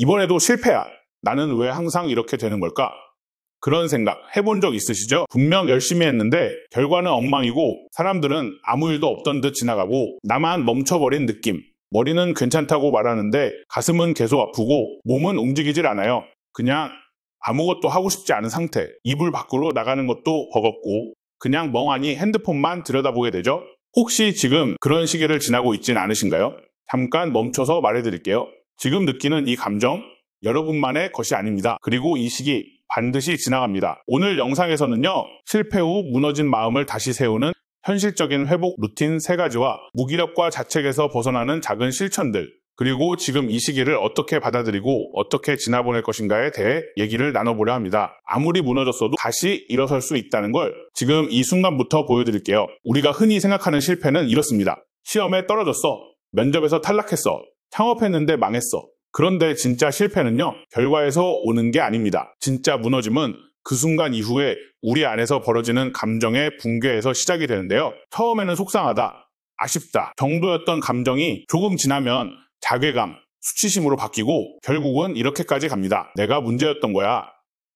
이번에도 실패야. 나는 왜 항상 이렇게 되는 걸까? 그런 생각 해본 적 있으시죠? 분명 열심히 했는데 결과는 엉망이고 사람들은 아무 일도 없던 듯 지나가고 나만 멈춰버린 느낌. 머리는 괜찮다고 말하는데 가슴은 계속 아프고 몸은 움직이질 않아요. 그냥 아무것도 하고 싶지 않은 상태. 이불 밖으로 나가는 것도 버겁고 그냥 멍하니 핸드폰만 들여다보게 되죠? 혹시 지금 그런 시기를 지나고 있진 않으신가요? 잠깐 멈춰서 말해드릴게요. 지금 느끼는 이 감정 여러분만의 것이 아닙니다. 그리고 이 시기 반드시 지나갑니다. 오늘 영상에서는요, 실패 후 무너진 마음을 다시 세우는 현실적인 회복 루틴 3가지와 무기력과 자책에서 벗어나는 작은 실천들, 그리고 지금 이 시기를 어떻게 받아들이고 어떻게 지나보낼 것인가에 대해 얘기를 나눠보려 합니다. 아무리 무너졌어도 다시 일어설 수 있다는 걸 지금 이 순간부터 보여드릴게요. 우리가 흔히 생각하는 실패는 이렇습니다. 시험에 떨어졌어. 면접에서 탈락했어. 창업했는데 망했어. 그런데 진짜 실패는요, 결과에서 오는 게 아닙니다. 진짜 무너짐은 그 순간 이후에 우리 안에서 벌어지는 감정의 붕괴에서 시작이 되는데요. 처음에는 속상하다, 아쉽다 정도였던 감정이 조금 지나면 자괴감, 수치심으로 바뀌고 결국은 이렇게까지 갑니다. 내가 문제였던 거야.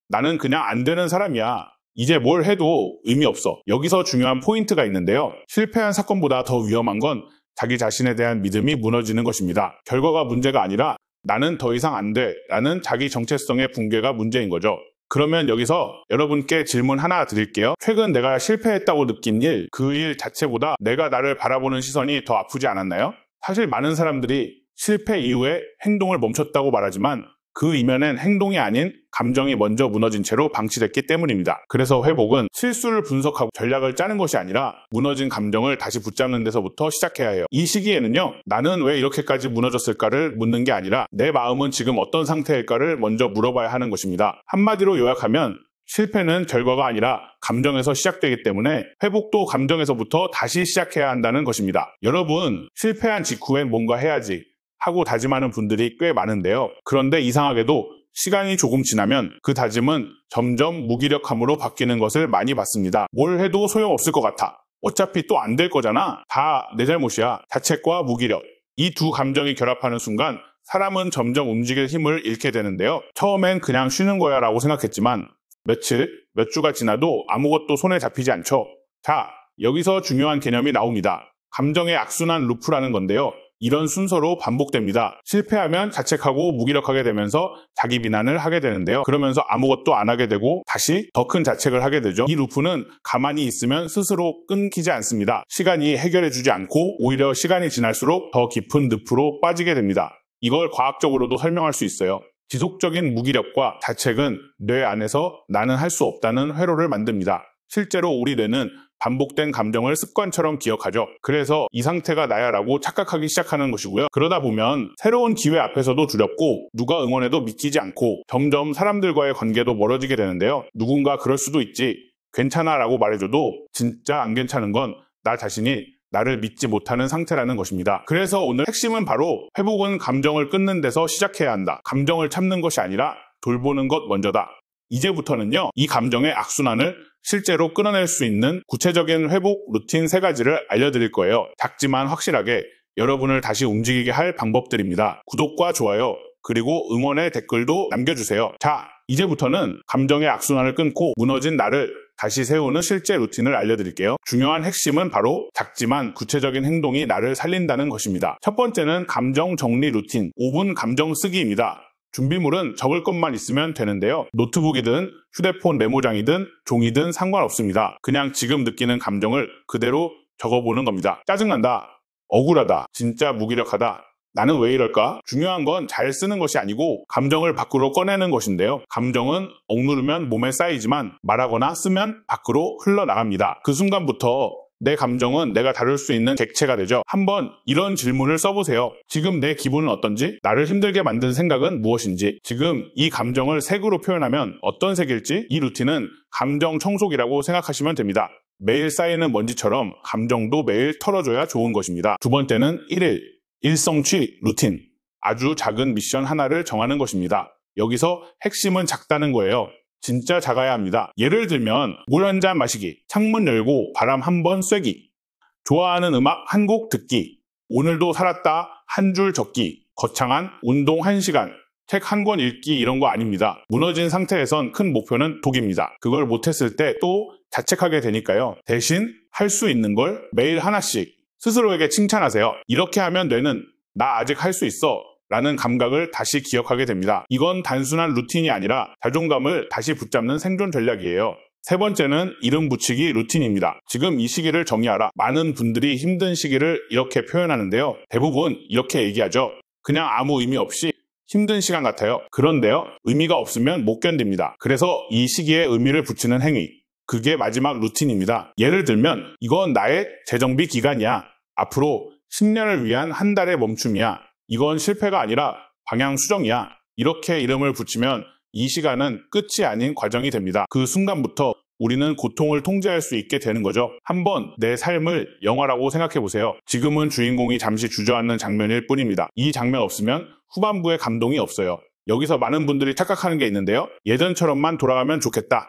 나는 그냥 안 되는 사람이야. 이제 뭘 해도 의미 없어. 여기서 중요한 포인트가 있는데요. 실패한 사건보다 더 위험한 건 자기 자신에 대한 믿음이 무너지는 것입니다. 결과가 문제가 아니라 나는 더 이상 안 돼 라는 자기 정체성의 붕괴가 문제인 거죠. 그러면 여기서 여러분께 질문 하나 드릴게요. 최근 내가 실패했다고 느낀 일, 그 일 자체보다 내가 나를 바라보는 시선이 더 아프지 않았나요? 사실 많은 사람들이 실패 이후에 행동을 멈췄다고 말하지만 그 이면엔 행동이 아닌 감정이 먼저 무너진 채로 방치됐기 때문입니다. 그래서 회복은 실수를 분석하고 전략을 짜는 것이 아니라 무너진 감정을 다시 붙잡는 데서부터 시작해야 해요. 이 시기에는요, 나는 왜 이렇게까지 무너졌을까를 묻는 게 아니라 내 마음은 지금 어떤 상태일까를 먼저 물어봐야 하는 것입니다. 한마디로 요약하면 실패는 결과가 아니라 감정에서 시작되기 때문에 회복도 감정에서부터 다시 시작해야 한다는 것입니다. 여러분, 실패한 직후엔 뭔가 해야지 하고 다짐하는 분들이 꽤 많은데요. 그런데 이상하게도 시간이 조금 지나면 그 다짐은 점점 무기력함으로 바뀌는 것을 많이 봤습니다. 뭘 해도 소용없을 것 같아. 어차피 또 안 될 거잖아. 다 내 잘못이야. 자책과 무기력. 이 두 감정이 결합하는 순간 사람은 점점 움직일 힘을 잃게 되는데요. 처음엔 그냥 쉬는 거야 라고 생각했지만 며칠, 몇 주가 지나도 아무것도 손에 잡히지 않죠. 자, 여기서 중요한 개념이 나옵니다. 감정의 악순환 루프라는 건데요. 이런 순서로 반복됩니다. 실패하면 자책하고 무기력하게 되면서 자기 비난을 하게 되는데요. 그러면서 아무것도 안 하게 되고 다시 더 큰 자책을 하게 되죠. 이 루프는 가만히 있으면 스스로 끊기지 않습니다. 시간이 해결해주지 않고 오히려 시간이 지날수록 더 깊은 늪으로 빠지게 됩니다. 이걸 과학적으로도 설명할 수 있어요. 지속적인 무기력과 자책은 뇌 안에서 나는 할 수 없다는 회로를 만듭니다. 실제로 우리 뇌는 반복된 감정을 습관처럼 기억하죠. 그래서 이 상태가 나야 라고 착각하기 시작하는 것이고요. 그러다 보면 새로운 기회 앞에서도 두렵고 누가 응원해도 믿기지 않고 점점 사람들과의 관계도 멀어지게 되는데요. 누군가 그럴 수도 있지, 괜찮아 라고 말해줘도 진짜 안 괜찮은 건 나 자신이 나를 믿지 못하는 상태라는 것입니다. 그래서 오늘 핵심은 바로 회복은 감정을 끊는 데서 시작해야 한다. 감정을 참는 것이 아니라 돌보는 것 먼저다. 이제부터는요, 이 감정의 악순환을 실제로 끊어낼 수 있는 구체적인 회복 루틴 3가지를 알려드릴 거예요. 작지만 확실하게 여러분을 다시 움직이게 할 방법들입니다. 구독과 좋아요, 그리고 응원의 댓글도 남겨주세요. 자, 이제부터는 감정의 악순환을 끊고 무너진 나를 다시 세우는 실제 루틴을 알려드릴게요. 중요한 핵심은 바로 작지만 구체적인 행동이 나를 살린다는 것입니다. 첫 번째는 감정 정리 루틴 5분 감정 쓰기입니다. 준비물은 적을 것만 있으면 되는데요. 노트북이든 휴대폰 메모장이든 종이든 상관없습니다. 그냥 지금 느끼는 감정을 그대로 적어보는 겁니다. 짜증난다, 억울하다, 진짜 무기력하다, 나는 왜 이럴까? 중요한 건 잘 쓰는 것이 아니고 감정을 밖으로 꺼내는 것인데요. 감정은 억누르면 몸에 쌓이지만 말하거나 쓰면 밖으로 흘러나갑니다. 그 순간부터 내 감정은 내가 다룰 수 있는 객체가 되죠. 한번 이런 질문을 써보세요. 지금 내 기분은 어떤지? 나를 힘들게 만든 생각은 무엇인지? 지금 이 감정을 색으로 표현하면 어떤 색일지? 이 루틴은 감정 청소기라고 생각하시면 됩니다. 매일 쌓이는 먼지처럼 감정도 매일 털어줘야 좋은 것입니다. 두 번째는 1일 일성취 루틴. 아주 작은 미션 하나를 정하는 것입니다. 여기서 핵심은 작다는 거예요. 진짜 작아야 합니다. 예를 들면 물 한 잔 마시기, 창문 열고 바람 한 번 쐬기, 좋아하는 음악 한 곡 듣기, 오늘도 살았다 한 줄 적기, 거창한 운동 1시간, 책 한 권 읽기 이런 거 아닙니다. 무너진 상태에선 큰 목표는 독입니다. 그걸 못했을 때 또 자책하게 되니까요. 대신 할 수 있는 걸 매일 하나씩 스스로에게 칭찬하세요. 이렇게 하면 뇌는 나 아직 할 수 있어 라는 감각을 다시 기억하게 됩니다. 이건 단순한 루틴이 아니라 자존감을 다시 붙잡는 생존 전략이에요. 세 번째는 이름 붙이기 루틴입니다. 지금 이 시기를 정리하라. 많은 분들이 힘든 시기를 이렇게 표현하는데요. 대부분 이렇게 얘기하죠. 그냥 아무 의미 없이 힘든 시간 같아요. 그런데요, 의미가 없으면 못 견딥니다. 그래서 이 시기에 의미를 붙이는 행위, 그게 마지막 루틴입니다. 예를 들면 이건 나의 재정비 기간이야. 앞으로 10년을 위한 한 달의 멈춤이야. 이건 실패가 아니라 방향 수정이야. 이렇게 이름을 붙이면 이 시간은 끝이 아닌 과정이 됩니다. 그 순간부터 우리는 고통을 통제할 수 있게 되는 거죠. 한번 내 삶을 영화라고 생각해 보세요. 지금은 주인공이 잠시 주저앉는 장면일 뿐입니다. 이 장면 없으면 후반부의 감동이 없어요. 여기서 많은 분들이 착각하는 게 있는데요. 예전처럼만 돌아가면 좋겠다.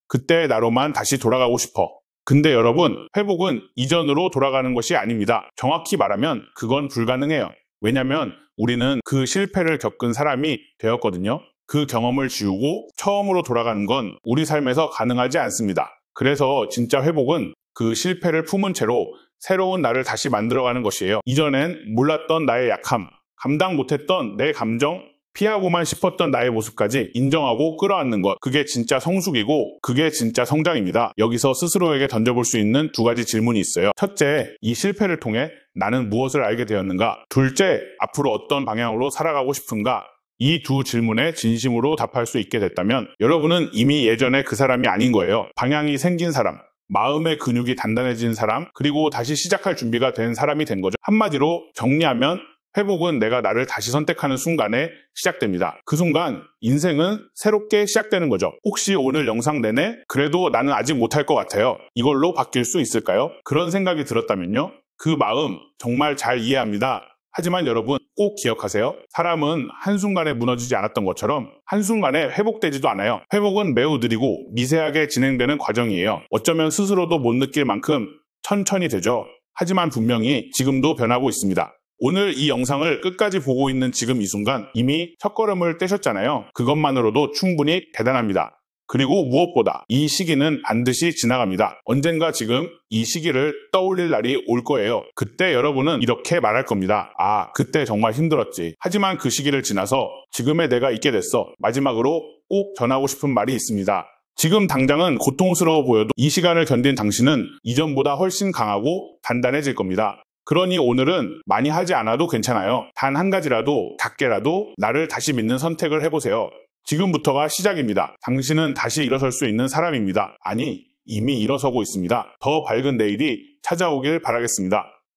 그때의 나로만 다시 돌아가고 싶어. 근데 여러분, 회복은 이전으로 돌아가는 것이 아닙니다. 정확히 말하면 그건 불가능해요. 왜냐면 우리는 그 실패를 겪은 사람이 되었거든요. 그 경험을 지우고 처음으로 돌아가는 건 우리 삶에서 가능하지 않습니다. 그래서 진짜 회복은 그 실패를 품은 채로 새로운 나를 다시 만들어가는 것이에요. 이전엔 몰랐던 나의 약함, 감당 못했던 내 감정, 피하고만 싶었던 나의 모습까지 인정하고 끌어안는 것, 그게 진짜 성숙이고 그게 진짜 성장입니다. 여기서 스스로에게 던져볼 수 있는 두 가지 질문이 있어요. 첫째, 이 실패를 통해 나는 무엇을 알게 되었는가? 둘째, 앞으로 어떤 방향으로 살아가고 싶은가? 이 두 질문에 진심으로 답할 수 있게 됐다면 여러분은 이미 예전에 그 사람이 아닌 거예요. 방향이 생긴 사람, 마음의 근육이 단단해진 사람, 그리고 다시 시작할 준비가 된 사람이 된 거죠. 한마디로 정리하면 회복은 내가 나를 다시 선택하는 순간에 시작됩니다. 그 순간 인생은 새롭게 시작되는 거죠. 혹시 오늘 영상 내내 그래도 나는 아직 못할 것 같아요. 이걸로 바뀔 수 있을까요? 그런 생각이 들었다면요. 그 마음 정말 잘 이해합니다. 하지만 여러분 꼭 기억하세요. 사람은 한순간에 무너지지 않았던 것처럼 한순간에 회복되지도 않아요. 회복은 매우 느리고 미세하게 진행되는 과정이에요. 어쩌면 스스로도 못 느낄 만큼 천천히 되죠. 하지만 분명히 지금도 변하고 있습니다. 오늘 이 영상을 끝까지 보고 있는 지금 이 순간 이미 첫걸음을 떼셨잖아요. 그것만으로도 충분히 대단합니다. 그리고 무엇보다 이 시기는 반드시 지나갑니다. 언젠가 지금 이 시기를 떠올릴 날이 올 거예요. 그때 여러분은 이렇게 말할 겁니다. 아, 그때 정말 힘들었지. 하지만 그 시기를 지나서 지금의 내가 있게 됐어. 마지막으로 꼭 전하고 싶은 말이 있습니다. 지금 당장은 고통스러워 보여도 이 시간을 견딘 당신은 이전보다 훨씬 강하고 단단해질 겁니다. 그러니 오늘은 많이 하지 않아도 괜찮아요. 단 한 가지라도 작게라도 나를 다시 믿는 선택을 해보세요. 지금부터가 시작입니다. 당신은 다시 일어설 수 있는 사람입니다. 아니, 이미 일어서고 있습니다. 더 밝은 내일이 찾아오길 바라겠습니다.